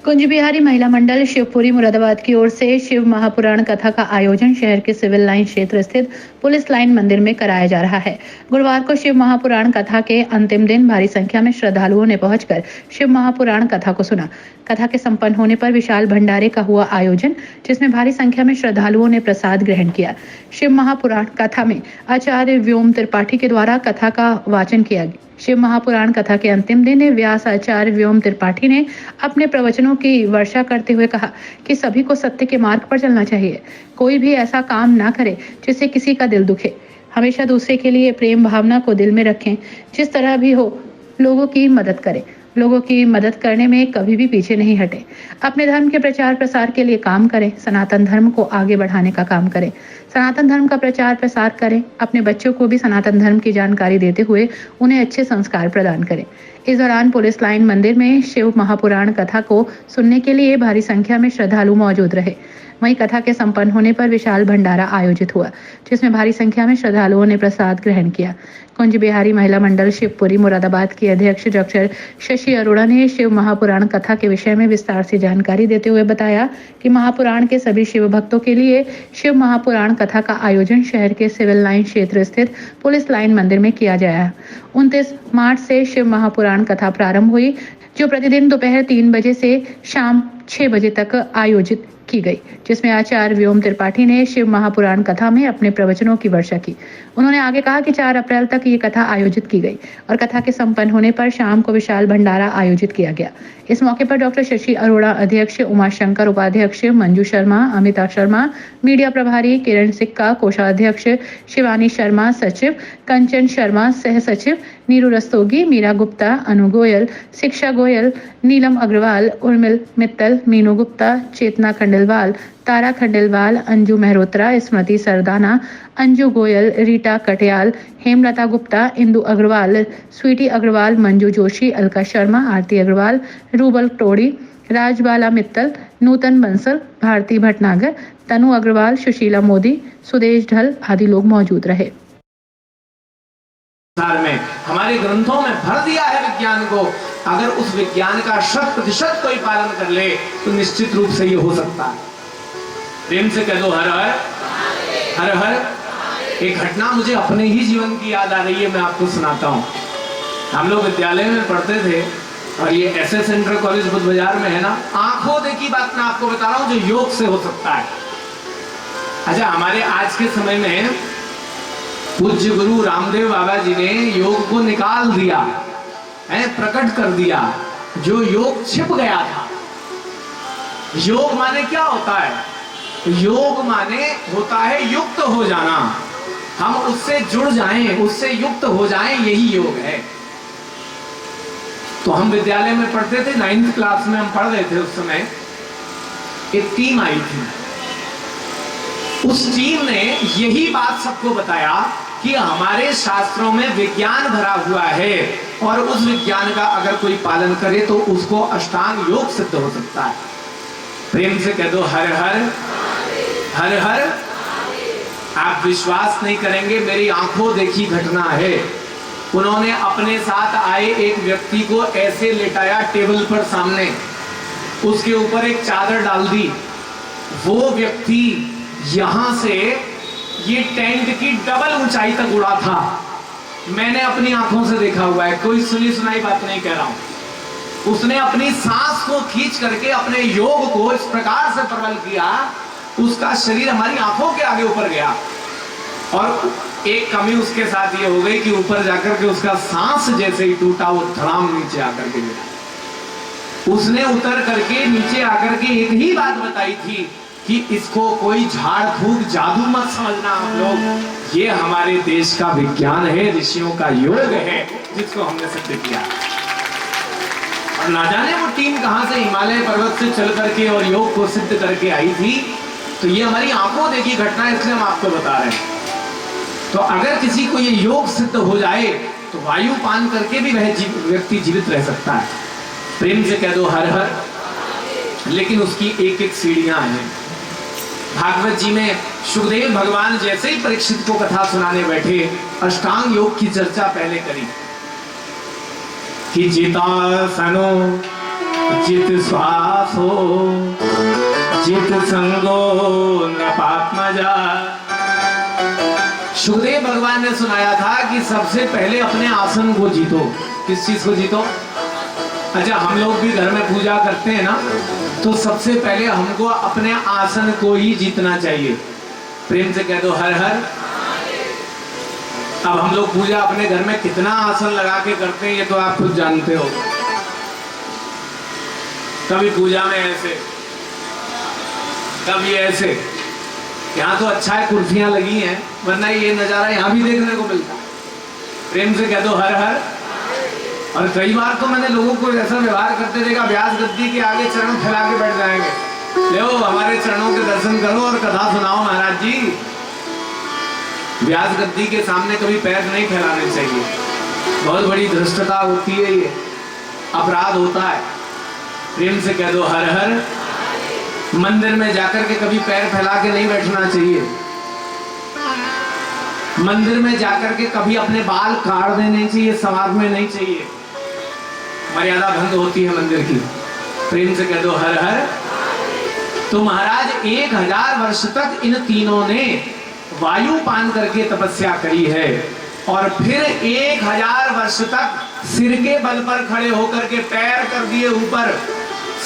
कुंज बिहारी महिला मंडल शिवपुरी मुरादाबाद की ओर से शिव महापुराण कथा का आयोजन शहर के सिविल लाइन क्षेत्र स्थित पुलिस लाइन मंदिर में कराया जा रहा है। गुरुवार को शिव महापुराण कथा के अंतिम दिन भारी संख्या में श्रद्धालुओं ने पहुंचकर शिव महापुराण कथा को सुना। कथा के संपन्न होने पर विशाल भंडारे का हुआ आयोजन, जिसमें भारी संख्या में श्रद्धालुओं ने प्रसाद ग्रहण किया। शिव महापुराण कथा में आचार्य व्योम त्रिपाठी के द्वारा कथा का वाचन किया गया। शिव महापुराण कथा के अंतिम दिन व्यास आचार्य व्योम त्रिपाठी ने अपने प्रवचनों की वर्षा करते हुए कहा कि सभी को सत्य के मार्ग पर चलना चाहिए। कोई भी ऐसा काम ना करे जिससे किसी का दिल दुखे। हमेशा दूसरे के लिए प्रेम भावना को दिल में रखें। जिस तरह भी हो, लोगों की मदद करें। लोगों की मदद करने में कभी भी पीछे नहीं हटे। अपने धर्म के प्रचार प्रसार के लिए काम करें। सनातन धर्म को आगे बढ़ाने का काम करें। सनातन धर्म का प्रचार प्रसार करें। अपने बच्चों को भी सनातन धर्म की जानकारी देते हुए उन्हें अच्छे संस्कार प्रदान करें। इस दौरान पुलिस लाइन मंदिर में शिव महापुराण कथा को सुनने के लिए भारी संख्या में श्रद्धालु मौजूद रहे। वहीं कथा के संपन्न होने पर विशाल भंडारा आयोजित हुआ, जिसमें भारी संख्या में श्रद्धालुओं ने प्रसाद ग्रहण किया। कुंज बिहारी महिला मंडल शिवपुरी मुरादाबाद की अध्यक्ष डॉक्टर शशि अरोड़ा ने शिव महापुराण कथा के विषय में विस्तार से जानकारी देते हुए बताया कि महापुराण के सभी शिव भक्तों के लिए शिव महापुराण कथा का आयोजन शहर के सिविल लाइन क्षेत्र स्थित पुलिस लाइन मंदिर में किया गया। 29 मार्च से शिव महापुराण कथा प्रारंभ हुई, जो प्रतिदिन दोपहर 3 बजे से शाम 6 बजे तक आयोजित की गई, जिसमें आचार्य व्योम त्रिपाठी ने शिव महापुराण कथा में अपने प्रवचनों की वर्षा की। उन्होंने आगे कहा कि 4 अप्रैल तक ये कथा आयोजित की गई और कथा के संपन्न होने पर शाम को विशाल भंडारा आयोजित किया गया। इस मौके पर डॉक्टर शशि अरोड़ा अध्यक्ष, उमाशंकर उपाध्यक्ष, मंजू शर्मा, अमिता शर्मा, मीडिया प्रभारी किरण सिक्का, कोषाध्यक्ष शिवानी शर्मा, सचिव कंचन शर्मा, सह सचिव नीरू रस्तोगी, मीरा गुप्ता, अनु गोयल, शिक्षा गोयल, नीलम अग्रवाल, उर्मिल मित्तल, मीनू गुप्ता, चेतना खंडेलवाल, तारा खंडेलवाल, अंजू मेहरोत्रा, स्मृति सरदाना, अंजू गोयल, रीटा कटियाल, हेमलता गुप्ता, इंदु अग्रवाल, स्वीटी अग्रवाल, मंजू जोशी, अलका शर्मा, आरती अग्रवाल, रूबल टोड़ी, राजबाला मित्तल, नूतन बंसल, भारती भटनागर, तनु अग्रवाल, सुशीला मोदी, सुदेश ढल आदि लोग मौजूद रहे। में हमारे ग्रंथों में भर दिया है विज्ञान को। अगर उस विज्ञान का 100% कोई पालन कर ले तो निश्चित रूप से ये हो सकता है। प्रेम से कह दो हर हर हर हर। एक घटना मुझे अपने ही जीवन की याद आ रही है, मैं आपको सुनाता हूँ। हम लोग विद्यालय में पढ़ते थे और ये SS इंटर कॉलेज बुद्ध बाजार में है ना। आंखों देखी बात मैं आपको बता रहा हूँ जो योग से हो सकता है। अच्छा, हमारे आज के समय में पूज्य गुरु रामदेव बाबा जी ने योग को निकाल दिया है, प्रकट कर दिया। जो योग छिप गया था। योग माने क्या होता है? योग माने होता है युक्त हो जाना। हम उससे जुड़ जाएं, उससे युक्त हो जाएं, यही योग है। तो हम विद्यालय में पढ़ते थे, 9th क्लास में हम पढ़ रहे थे। उस समय एक टीम आई थी। उस टीम ने यही बात सबको बताया कि हमारे शास्त्रों में विज्ञान भरा हुआ है और उस विज्ञान का अगर कोई पालन करे तो उसको अष्टांग योग सिद्ध हो सकता है। प्रेम से कह दो हर हर हर हर। आप विश्वास नहीं करेंगे, मेरी आंखों देखी घटना है। उन्होंने अपने साथ आए एक व्यक्ति को ऐसे लेटाया टेबल पर सामने, उसके ऊपर एक चादर डाल दी। वो व्यक्ति यहां से ये टेंट की डबल ऊंचाई तक उड़ा था। मैंने अपनी आंखों से देखा हुआ है, कोई सुनी सुनाई बात नहीं कह रहा हूं। उसने अपनी सांस को खींच करके अपने योग को इस प्रकार से प्रबल किया, उसका शरीर हमारी आंखों के आगे ऊपर गया। और एक कमी उसके साथ ये हो गई कि ऊपर जाकर के उसका सांस जैसे ही टूटा, वो धड़ाम नीचे आकर के गिरा। उसने उतर करके नीचे आकर के एक ही बात बताई थी कि इसको कोई झाड़ फूक जादू मत समझना आप लोग, ये हमारे देश का विज्ञान है, ऋषियों का योग है, जिसको हमने सिद्ध किया। और ना जाने वो टीम कहां से हिमालय पर्वत से चल करके और योग को सिद्ध करके आई थी। तो ये हमारी आंखों देखी घटना है, इसलिए हम आपको बता रहे हैं। तो अगर किसी को ये योग सिद्ध हो जाए तो वायु पान करके भी वह व्यक्ति जीवित रह सकता है। प्रेम से कह दो हर हर। लेकिन उसकी एक एक सीढ़ियां हैं। भागवत जी में सुखदेव भगवान जैसे ही परीक्षित को कथा सुनाने बैठे, अष्टांग योग की चर्चा पहले करी कि जितासनो जित श्वास हो जित संगो नृपात्मजा। सुखदेव भगवान ने सुनाया था कि सबसे पहले अपने आसन को जीतो। किस चीज को जीतो? अच्छा, हम लोग भी घर में पूजा करते हैं ना, तो सबसे पहले हमको अपने आसन को ही जीतना चाहिए। प्रेम से कह दो हर हर। अब हम लोग पूजा अपने घर में कितना आसन लगा के करते हैं ये तो आप खुद जानते हो। कभी पूजा में ऐसे, कभी ऐसे। यहाँ तो अच्छा है कुर्सियां लगी हैं, वरना ये नजारा यहाँ भी देखने को मिलता। प्रेम से कह दो हर हर। और कई बार तो मैंने लोगों को ऐसा व्यवहार करते देखा, व्यास गद्दी के आगे चरण फैला के बैठ जाएंगे। ले हमारे चरणों के दर्शन करो और कथा सुनाओ महाराज जी। व्यास गद्दी के सामने कभी पैर नहीं फैलाने चाहिए, बहुत बड़ी धृष्टता होती है, ये अपराध होता है। प्रेम से कह दो हर हर। मंदिर में जाकर के कभी पैर फैला के नहीं बैठना चाहिए। मंदिर में जाकर के कभी अपने बाल काट देने चाहिए, समाज में नहीं चाहिए, मर्यादा भंग होती है मंदिर की। प्रेम से कह दो हर हर। तो महाराज 1000 वर्ष तक इन तीनों ने वायु पान करके तपस्या करी है, और फिर 1000 वर्ष तक सिर के बल पर खड़े होकर के पैर कर दिए ऊपर,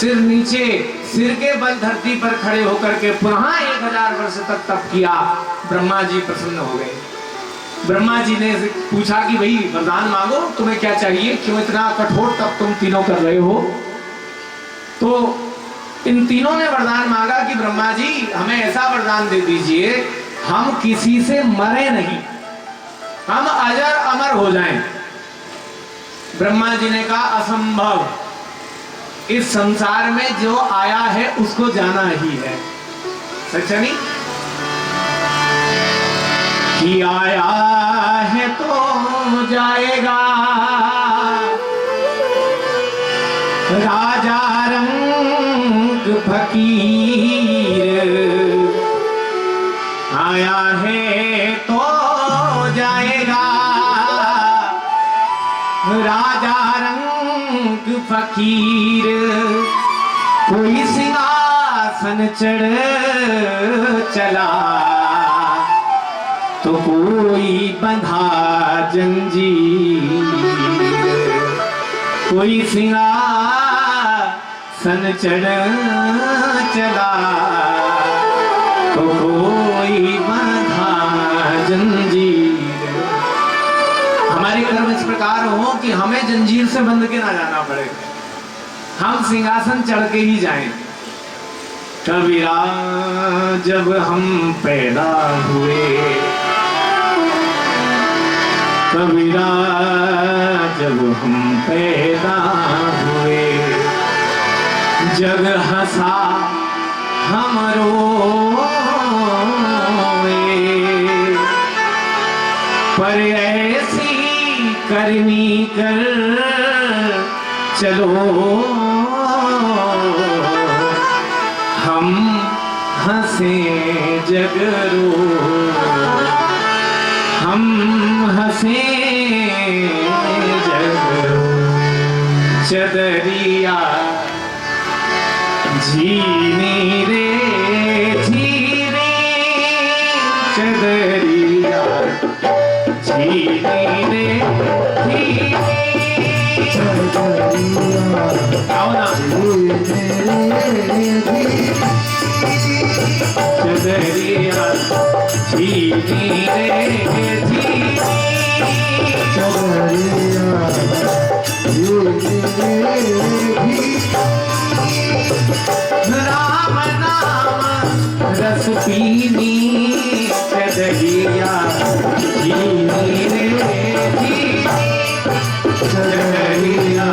सिर नीचे, सिर के बल धरती पर खड़े होकर के पुनः 1000 वर्ष तक तप किया। ब्रह्मा जी प्रसन्न हो गए। ब्रह्मा जी ने पूछा कि भाई वरदान मांगो, तुम्हें क्या चाहिए, क्यों इतना कठोर तप तुम तीनों कर रहे हो? तो इन तीनों ने वरदान मांगा कि ब्रह्मा जी हमें ऐसा वरदान दे दीजिए, हम किसी से मरे नहीं, हम अजर अमर हो जाएं। ब्रह्मा जी ने कहा असंभव, इस संसार में जो आया है उसको जाना ही है। सच नहीं कि आया है तो जाएगा, राजा रंग फकीर आया है तो जाएगा, राजा रंग फकीर। कोई सिंहासन चढ़ चला तो कोई बंधा जंजीर, कोई सिंहासन चढ़ चला तो कोई बंधा जंजीर। हमारे कर्म इस प्रकार हो कि हमें जंजीर से बंध के ना जाना पड़े, हम सिंहासन चढ़ के ही जाएं। कबीरा जब हम पैदा हुए, कबीरा जब हम पैदा हुए, जग हंसा हम रोए, पर ऐसी करनी कर चलो हम हंसे जग रो, हम हंसे जग रो। चदरिया झीनी रे झीनी, चदरिया झीनी रे झीनी, आओ ना। चदरिया झीनी रे झीनी, चदरिया झीनी रे झीनी। राम नाम रस पीनी, चदरिया झीनी रे झीनी, चदरिया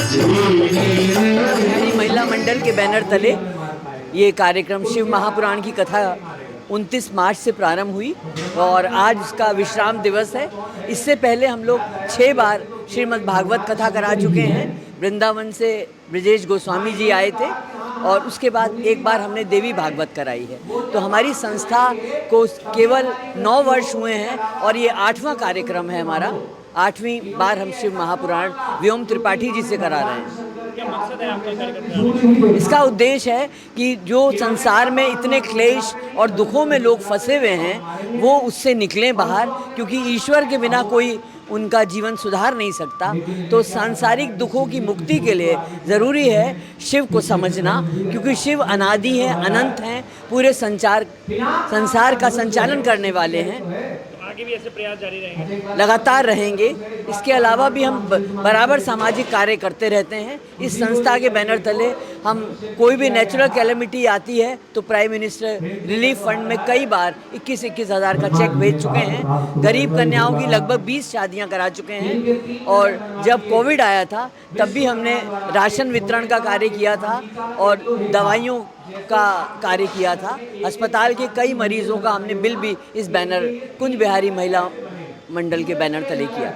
झीनी रे। महिला मंडल के बैनर तले ये कार्यक्रम शिव महापुराण की कथा 29 मार्च से प्रारंभ हुई और आज उसका विश्राम दिवस है। इससे पहले हम लोग 6 बार श्रीमद् भागवत कथा करा चुके हैं। वृंदावन से ब्रजेश गोस्वामी जी आए थे और उसके बाद एक बार हमने देवी भागवत कराई है। तो हमारी संस्था को केवल 9 वर्ष हुए हैं और ये 8वां कार्यक्रम है हमारा। 8वीं बार हम शिव महापुराण व्योम त्रिपाठी जी से करा रहे हैं। मकसद है आपका कार्यक्रम? इसका उद्देश्य है कि जो संसार में इतने क्लेश और दुखों में लोग फंसे हुए हैं वो उससे निकलें बाहर, क्योंकि ईश्वर के बिना कोई उनका जीवन सुधार नहीं सकता। तो सांसारिक दुखों की मुक्ति के लिए ज़रूरी है शिव को समझना, क्योंकि शिव अनादि हैं, अनंत हैं, पूरे संसार का संचालन करने वाले हैं। आगे भी ऐसे प्रयास जारी रहेंगे? लगातार रहेंगे। इसके अलावा भी हम बराबर सामाजिक कार्य करते रहते हैं। इस संस्था के बैनर तले हम कोई भी नेचुरल कैलेमिटी आती है तो प्राइम मिनिस्टर रिलीफ फंड में कई बार 21-21 हज़ार का चेक भेज चुके हैं। गरीब कन्याओं की लगभग 20 शादियां करा चुके हैं। और जब कोविड आया था तब भी हमने राशन वितरण का कार्य किया था और दवाइयों का कार्य किया था। अस्पताल के कई मरीजों का हमने बिल भी इस बैनर कुंज बिहारी महिला मंडल के बैनर तले किया।